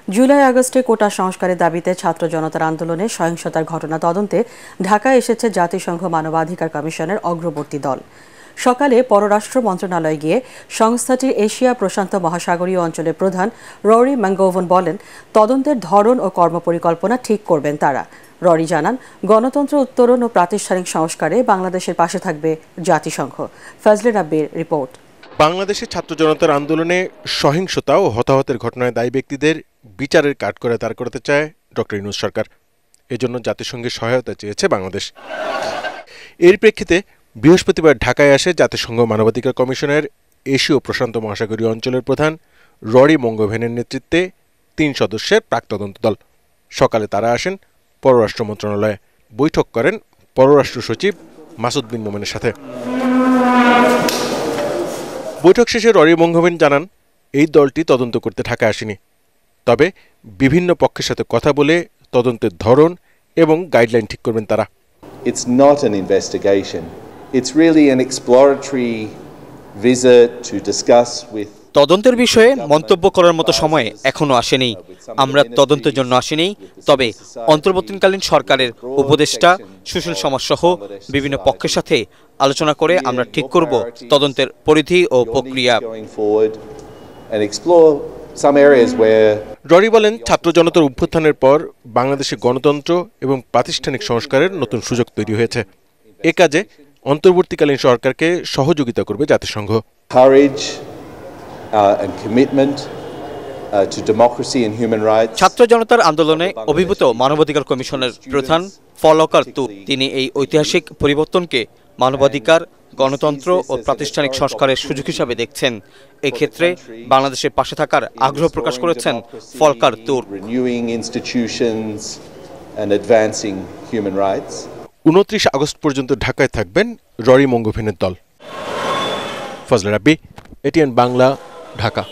জুলাই আগস্টে কোটা সংস্কারের দাবিতে ছাত্র জনতার আন্দোলনে সহিংসতার ঘটনা তদন্তে ঢাকায় এসেছে জাতিসংঘ মানবাধিকার কমিশনের অগ্রবর্তী দল। সকালে পররাষ্ট্র মন্ত্রণালয়ে গিয়ে সংস্থাটির এশিয়া প্রশান্ত মহাসাগরীয় অঞ্চলের প্রধান ররি ম্যাঙ্গোভন বলেন, তদন্তের ধরন ও কর্মপরিকল্পনা ঠিক করবেন তারা। ররি জানান, গণতন্ত্র উত্তরণ ও প্রাতিষ্ঠানিক সংস্কারে বাংলাদেশের পাশে থাকবে জাতিসংঘ। ফজলে রাব্বির রিপোর্ট। বাংলাদেশের ছাত্র জনতার আন্দোলনে সহিংসতা ও হতাহতের ঘটনায় দায়ী ব্যক্তিদের বিচারের কাঠগড়ায় দাঁড় করাতে চায় ডক্টর ইউনূস সরকার। এজন্য জাতিসংঘের সহায়তা চেয়েছে বাংলাদেশ। এর প্রেক্ষিতে বৃহস্পতিবার ঢাকায় আসে জাতিসংঘ মানবাধিকার কমিশনের এশীয় প্রশান্ত মহাসাগরীয় অঞ্চলের প্রধান ররি ম্যাঙ্গোভেনের নেতৃত্বে ৩ সদস্যের প্রাক তদন্ত দল। সকালে তারা আসেন পররাষ্ট্র মন্ত্রণালয়ে, বৈঠক করেন পররাষ্ট্র সচিব মাসুদ বিন মোমেনের সাথে। বৈঠক শেষে ররি ম্যাঙ্গোভেন জানান, এই দলটি তদন্ত করতে ঢাকা আসেনি, তবে বিভিন্ন পক্ষের সাথে কথা বলে তদন্তের ধরন এবং গাইডলাইন ঠিক করবেন তারা। It's not an investigation. It's really an exploratory visit to discuss with তদন্তের বিষয়ে মন্তব্য করার মতো সময় এখনো আসেনি। আমরা তদন্তের জন্য আসিনি, তবে অন্তর্বর্তীকালীন সরকারের উপদেষ্টা, সুশীল সমাজসহ বিভিন্ন পক্ষের সাথে আলোচনা করে আমরা ঠিক করব তদন্তের পরিধি ও প্রক্রিয়া। ররি বলেন, ছাত্র জনতার অভ্যুত্থানের পর বাংলাদেশে গণতন্ত্র এবং প্রাতিষ্ঠানিক সংস্কারের নতুন সুযোগ তৈরি হয়েছে। এ কাজে অন্তর্বর্তীকালীন সরকারকে সহযোগিতা করবে জাতিসংঘ। ছাত্র জনতার আন্দোলনে অভিভূত মানবাধিকার কমিশনের প্রধান ফলকার তুর তিনি এই ঐতিহাসিক পরিবর্তনকে মানবাধিকার, গণতন্ত্র ও প্রাতিষ্ঠানিক সংস্কারের সুযোগ হিসাবে দেখছেন। এক্ষেত্রে বাংলাদেশের পাশে থাকার আগ্রহ প্রকাশ করেছেন ফলকার তুর। 29 আগস্ট পর্যন্ত ঢাকায় থাকবেন ররি ম্যাঙ্গোভেনের দল। ফজলে রাব্বি, এটিএন বাংলা, ঢাকা।